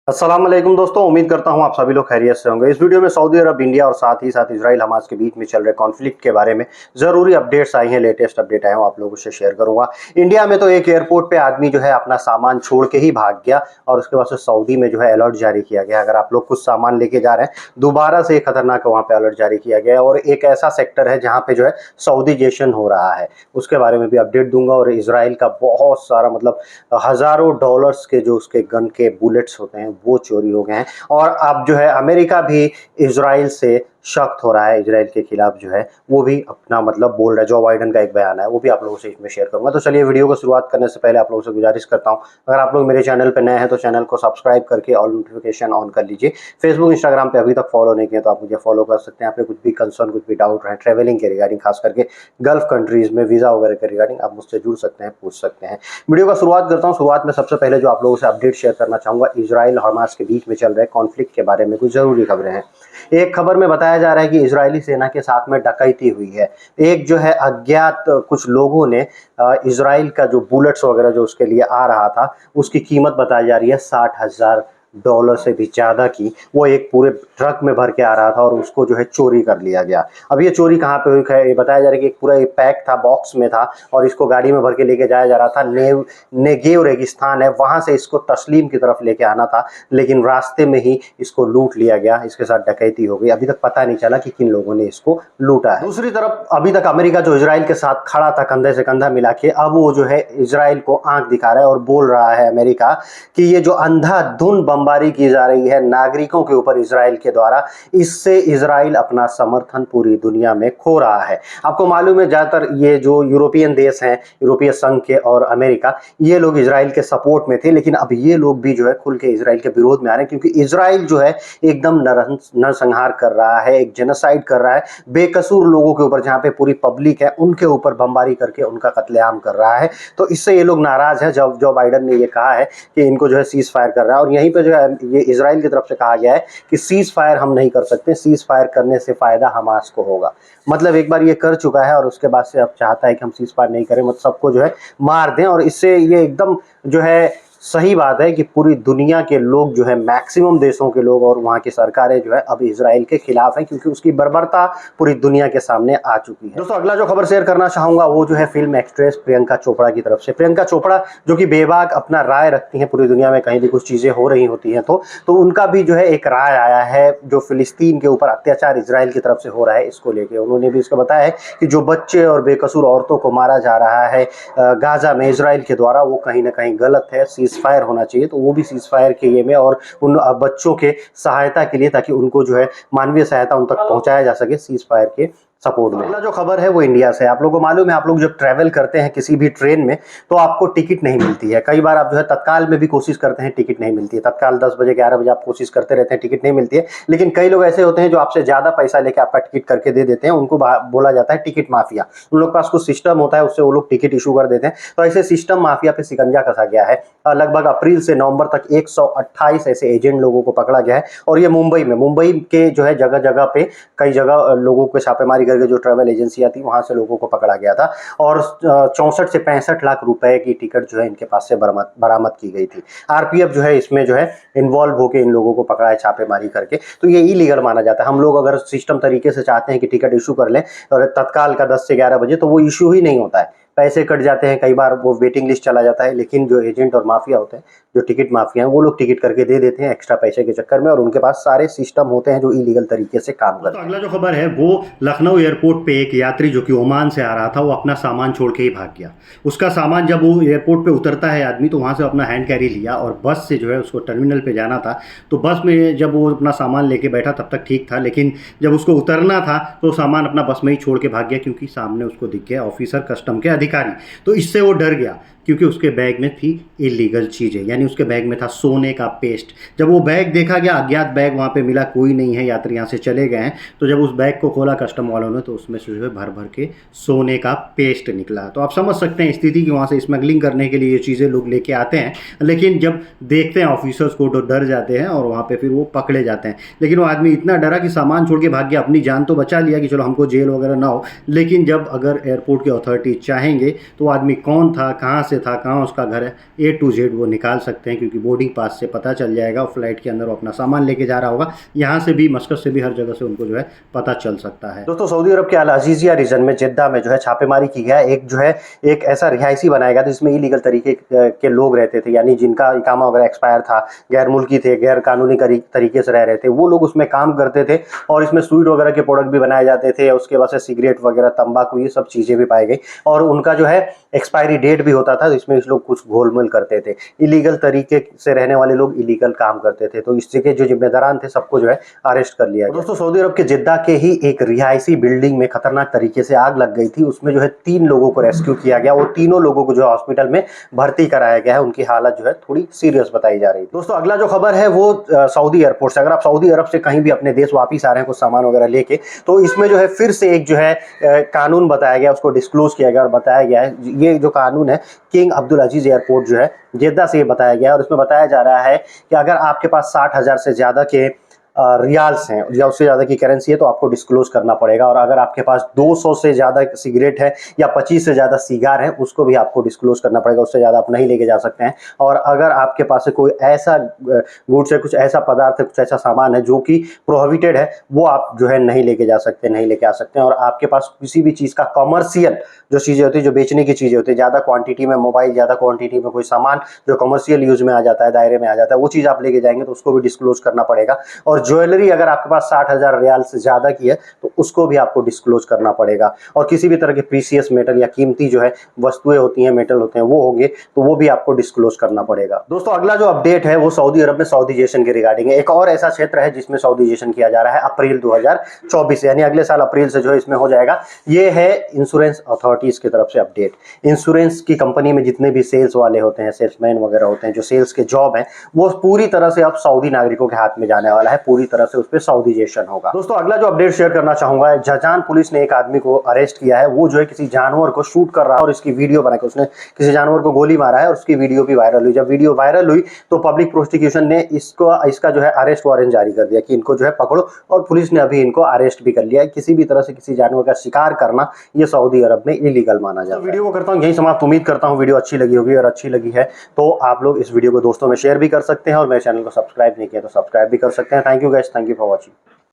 अस्सलाम वालेकुम दोस्तों, उम्मीद करता हूं आप सभी लोग खैरियत से होंगे। इस वीडियो में सऊदी अरब, इंडिया और साथ ही साथ इजराइल हमास के बीच में चल रहे कॉन्फ्लिक्ट के बारे में ज़रूरी अपडेट्स आई हैं, लेटेस्ट अपडेट आए हैं, आप लोगों से शेयर करूंगा। इंडिया में तो एक एयरपोर्ट पे आदमी जो है अपना सामान छोड़ के ही भाग गया और उसके बाद से सऊदी में जो है अलर्ट जारी किया गया। अगर आप लोग कुछ सामान लेके जा रहे हैं, दोबारा से खतरनाक वहाँ पे अलर्ट जारी किया गया है और एक ऐसा सेक्टर है जहाँ पे जो है सऊदीजेशन हो रहा है, उसके बारे में भी अपडेट दूंगा। और इसराइल का बहुत सारा मतलब हज़ारों डॉलर्स के जो उसके गन के बुलेट्स होते हैं वो चोरी हो गए हैं। और अब जो है अमेरिका भी इजराइल से सख्त हो रहा है, इजराइल के खिलाफ जो है वो भी अपना मतलब बोल रहा है। जो बाइडन का एक बयान है वो भी आप लोगों से इसमें शेयर करूंगा। तो चलिए, वीडियो को शुरुआत करने से पहले आप लोगों से गुजारिश करता हूं, अगर आप लोग मेरे चैनल पर नए हैं तो चैनल को सब्सक्राइब करके ऑल नोटिफिकेशन ऑन कर लीजिए। फेसबुक इंस्टाग्राम पे अभी तक फॉलो नहीं किया तो आप मुझे फॉलो कर सकते हैं। आप पे कुछ भी कंसर्न, कुछ भी डाउट रहे ट्रेवलिंग के रिगार्डिंग, खास करके गल्फ कंट्रीज में वीज़ा वगैरह के रिगार्डिंग, आप मुझसे जुड़ सकते हैं, पूछ सकते हैं। वीडियो का शुरुआत करता हूँ। शुरुआत में सबसे पहले जो आप लोगों से अपडेट शेयर करना चाहूँगा, इजराइल और हमास के बीच में चल रहे कॉन्फ्लिक्ट के बारे में कुछ ज़रूरी खबरें हैं। एक खबर में बताया जा रहा है कि इजरायली सेना के साथ में डकैती हुई है। एक जो है अज्ञात कुछ लोगों ने इजराइल का जो बुलेट्स वगैरह जो उसके लिए आ रहा था, उसकी कीमत बताई जा रही है $60,000 से भी ज़्यादा की। वो एक पूरे ट्रक में भर के आ रहा था और उसको जो है चोरी कर लिया गया। अब ये चोरी कहाँ पे हुई है, ये बताया जा रहा है कि एक पूरा पैक था, बॉक्स में था और इसको गाड़ी में भर के लेके जाया जा रहा था। नेगेव रेगिस्तान है, वहाँ से इसको तस्लीम की तरफ लेके आना था, लेकिन रास्ते में ही इसको लूट लिया गया। इसके साथ डकैती हो गई। अभी तक पता नहीं चला कि किन लोगों ने इसको लूटा है। दूसरी तरफ अभी तक अमेरिका जो इजराइल के साथ खड़ा था कंधे से कंधा मिला के, अब वो जो है इजराइल को आंख दिखा रहा है और बोल रहा है अमेरिका कि ये जो अंधाधुंध बमबारी की जा रही है नागरिकों के ऊपर इजराइल के द्वारा, इससे इजराइल अपना समर्थन पूरी दुनिया में खो रहा है। आपको मालूम है, ज्यादातर ये जो यूरोपियन देश हैं, यूरोपीय संघ के और अमेरिका, ये लोग इजराइल के सपोर्ट में थे, लेकिन अब ये लोग भी जो है खुल के इजराइल के विरोध में आ रहे हैं, क्योंकि इजराइल जो है एकदम नरसंहार कर रहा है, एक जेनोसाइड कर रहा है बेकसूर लोगों के ऊपर, जहां पे पूरी पब्लिक है उनके ऊपर बमबारी करके उनका कत्लेआम कर रहा है। तो इससे ये लोग नाराज है। जब जो बाइडन ने ये कहा है कि इनको जो है सीज फायर कर रहा है, और यहीं पे जो है ये इजराइल की तरफ से कहा गया है कि सीज फायर हम नहीं कर सकते, सीज फायर करने से फायदा हमास को होगा। मतलब एक बार ये कर चुका है और उसके बाद से अब चाहता है कि हम सीज फायर नहीं करें, मतलब सबको जो है मार दें। और इससे ये एकदम जो है सही बात है कि पूरी दुनिया के लोग जो है, मैक्सिमम देशों के लोग और वहाँ की सरकारें जो है अब इजराइल के खिलाफ हैं, क्योंकि उसकी बर्बरता पूरी दुनिया के सामने आ चुकी है। दोस्तों, अगला जो खबर शेयर करना चाहूंगा वो जो है फिल्म एक्ट्रेस प्रियंका चोपड़ा की तरफ से। प्रियंका चोपड़ा जो कि बेबाक अपना राय रखती हैं पूरी दुनिया में, कहीं भी कुछ चीज़ें हो रही होती हैं तो उनका भी जो है एक राय आया है, जो फिलिस्तीन के ऊपर अत्याचार इजराइल की तरफ से हो रहा है इसको लेके। उन्होंने भी इसको बताया है कि जो बच्चे और बेकसूर औरतों को मारा जा रहा है गाजा में इजराइल के द्वारा, वो कहीं ना कहीं गलत है, सीज फायर होना चाहिए। तो वो भी सीज फायर के ये में और उन बच्चों के सहायता के लिए, ताकि उनको जो है मानवीय सहायता उन तक पहुंचाया जा सके सीज फायर के सपोर्ट में। अगला जो खबर है वो इंडिया से। आप लोगों को मालूम है, आप लोग जब ट्रैवल करते हैं किसी भी ट्रेन में तो आपको टिकट नहीं मिलती है। कई बार आप जो है तत्काल में भी कोशिश करते हैं, टिकट नहीं मिलती है। तत्काल 10 बजे 11 बजे आप कोशिश करते रहते हैं, टिकट नहीं मिलती है। लेकिन कई लोग ऐसे होते हैं जो आपसे ज़्यादा पैसा लेके आपका टिकट करके दे देते हैं, उनको बोला जाता है टिकट माफिया। उन लोग के पास कुछ सिस्टम होता है, उससे वो लोग टिकट इशू कर देते हैं। तो ऐसे सिस्टम माफिया पे शिकंजा कसा गया है। लगभग अप्रैल से नवंबर तक 128 ऐसे एजेंट लोगों को पकड़ा गया है। और ये मुंबई के जो है जगह जगह पे, कई जगह लोगों को छापेमारी करके जो ट्रैवल एजेंसियां थी वहां से लोगों को पकड़ा गया था। और 64 से 65 लाख रुपए की टिकट जो है इनके पास से बरामद की गई थी। आरपीएफ जो है इसमें जो है इन्वॉल्व होकर इन लोगों को पकड़ा है छापेमारी करके। तो ये इलीगल माना जाता है। हम लोग अगर सिस्टम तरीके से चाहते हैं कि टिकट इशू कर लें और तत्काल का 10 से 11 बजे, तो वो इशू ही नहीं होता है, पैसे कट जाते हैं, कई बार वो वेटिंग लिस्ट चला जाता है। लेकिन जो एजेंट और माफिया होते हैं, जो टिकट माफिया हैं, वो लोग टिकट करके दे देते हैं एक्स्ट्रा पैसे के चक्कर में, और उनके पास सारे सिस्टम होते हैं जो इलीगल तरीके से काम करते हैं। अगला जो खबर है वो लखनऊ एयरपोर्ट पे एक यात्री जो कि ओमान से आ रहा था, वो अपना सामान छोड़ के ही भाग गया। उसका सामान जब वो एयरपोर्ट पे उतरता है आदमी, तो वहाँ से अपना हैंड कैरी लिया और बस से जो है उसको टर्मिनल पे जाना था। तो बस में जब वो अपना सामान लेके बैठा तब तक ठीक था, लेकिन जब उसको उतरना था तो सामान अपना बस में ही छोड़ के भाग गया, क्योंकि सामने उसको दिख गया ऑफिसर, कस्टम के अधिकारी। तो इससे वो डर गया, क्योंकि उसके बैग में थी इलीगल चीज़ें, यानी उसके बैग में था सोने का पेस्ट। जब वो बैग देखा गया, अज्ञात बैग वहाँ पे मिला, कोई नहीं है, यात्री यहाँ से चले गए हैं। तो जब उस बैग को खोला कस्टम वालों ने, तो उसमें से जो है भर भर के सोने का पेस्ट निकला। तो आप समझ सकते हैं स्थिति कि वहाँ से स्मगलिंग करने के लिए ये चीज़ें लोग लेके आते हैं, लेकिन जब देखते हैं ऑफिसर्स को तो डर जाते हैं और वहाँ पर फिर वो पकड़े जाते हैं। लेकिन वो आदमी इतना डरा कि सामान छोड़ के भाग गया। अपनी जान तो बचा लिया कि चलो हमको जेल वगैरह ना हो, लेकिन जब अगर एयरपोर्ट की अथॉरिटी चाहेंगे तो आदमी कौन था, कहाँ से था, कहाँ उसका घर है, A to Z वो निकाल सकते हैं, क्योंकि बोर्डिंग पास से पता चल जाएगा। फ्लाइट के अंदर वो अपना सामान लेके जा रहा होगा, यहाँ से भी, मस्कत से भी, हर जगह से उनको जो है पता चल सकता है। दोस्तों सऊदी अरब के अल अजीजिया रीजन में जिद्दा में जो है छापेमारी की गया। एक ऐसा रिहायशी बनाया गया था जिसमें इलीगल तरीके के लोग रहते थे, यानी जिनका इकामा वगैरह एक्सपायर था, गैर मुल्की थे, गैर कानूनी तरीके से रह रहे थे, वो लोग उसमें काम करते थे। और इसमें स्वीट वगैरह के प्रोडक्ट भी बनाए जाते थे, उसके बाद से सिगरेट वगैरह, तंबाकू, ये सब चीज़ें भी पाई गई। और उनका जो है एक्सपायरी डेट भी होता था, इसमें इस लोग कुछ घोलमेल करते थे। इलीगल तरीके से रहने वाले लोग इलीगल काम करते थे, तो इस जगह जो जिम्मेदारान थे सबको जो है अरेस्ट कर लिया गया। दोस्तों सऊदी अरब के जिद्दा के ही एक रिहायशी बिल्डिंग में खतरनाक तरीके से आग लग गई थी। उसमें जो है 3 लोगों को रेस्क्यू किया गया। वो तीनों लोगों को जो हॉस्पिटल में भर्ती कराया गया है, उनकी हालत जो है थोड़ी सीरियस बताई जा रही है। दोस्तों अगला जो खबर है वो सऊदी एयरपोर्ट से। अगर आप सऊदी अरब से कहीं भी अपने देश वापिस आ रहे हैं कुछ सामान वगैरह लेके, तो इसमें जो है फिर से एक जो है कानून बताया गया, उसको डिस्क्लोज किया गया और बताया गया है। ये जो कानून है किंग अब्दुल अजीज एयरपोर्ट जो है जेद्दा से बताया गया है, और इसमें बताया जा रहा है कि अगर आपके पास 60,000 से ज़्यादा के रियाल्स हैं या उससे ज़्यादा की करेंसी है तो आपको डिस्क्लोज करना पड़ेगा। और अगर आपके पास 200 से ज़्यादा सिगरेट है या 25 से ज़्यादा सिगार है, उसको भी आपको डिस्क्लोज करना पड़ेगा, उससे ज़्यादा आप नहीं लेके जा सकते हैं। और अगर आपके पास कोई ऐसा गुड्स है, कुछ ऐसा पदार्थ है, कुछ ऐसा सामान है जो कि प्रोहिबिटेड है, वो आप जो है नहीं लेके जा सकते, नहीं लेके आ सकते हैं। और आपके पास किसी भी चीज़ का कमर्शियल जो चीज़ें होती है, जो बेचने की चीज़ें होती है, ज़्यादा क्वांटिटी में मोबाइल, ज़्यादा क्वांटिटी में कोई सामान जो कमर्शियल यूज़ में आ जाता है, दायरे में आ जाता है, वो चीज़ आप लेके जाएंगे तो उसको भी डिस्क्लोज करना पड़ेगा। और ज्वेलरी अगर आपके पास 60,000 रियाल से ज़्यादा की है तो उसको भी आपको डिस्क्लोज करना पड़ेगा। और किसी भी तरह के प्रीसियस मेटल या कीमती जो है वस्तुएं होती हैं, मेटल होते हैं, वो होंगे तो वो भी आपको डिस्क्लोज करना पड़ेगा। दोस्तों अगला जो अपडेट है वो सऊदी अरब में साउदीजेशन के रिगार्डिंग है। एक और ऐसा क्षेत्र है जिसमें साउदीजेशन किया जा रहा है अप्रैल 2024 यानी अगले साल अप्रैल से जो है इसमें हो जाएगा। ये है इंश्योरेंस अथॉरिटीज़ की तरफ से अपडेट। इंश्योरेंस की कंपनी में जितने भी सेल्स वाले होते हैं, सेल्समैन वगैरह होते हैं, जो सेल्स के जॉब हैं, वो पूरी तरह से अब सऊदी नागरिकों के हाथ में जाने वाला है, पूरी तरह से उस पर साउदीजेशन होगा। दोस्तों अगला जो अपडेट शेयर करना चाहूंगा, जजान पुलिस ने एक आदमी को अरेस्ट किया है। वो जो है किसी जानवर को शूट कर रहा है और इसकी वीडियो बना के उसने किसी जानवर को गोली मारा है और उसकी वीडियो भी वायरल हुई। जब वीडियो वायरल हुई तो पब्लिक प्रोसिक्यूशन ने इसका जो है अरेस्ट वारंट जारी कर दिया कि इनको जो है पकड़ो, और पुलिस ने अभी इनको अरेस्ट भी कर लिया है। किसी भी तरह से किसी जानवर का शिकार करना ये सऊदी अरब में इलीगल माना जाता है। वीडियो को करता हूँ यही समाप्त। उम्मीद करता हूँ वीडियो अच्छी लगी होगी, और अच्छी लगी है तो आप लोग इस वीडियो को दोस्तों में शेयर भी कर सकते हैं, और मेरे चैनल को सब्सक्राइब नहीं किया तो सब्सक्राइब भी कर सकते हैं। Thank you guys, thank you for watching.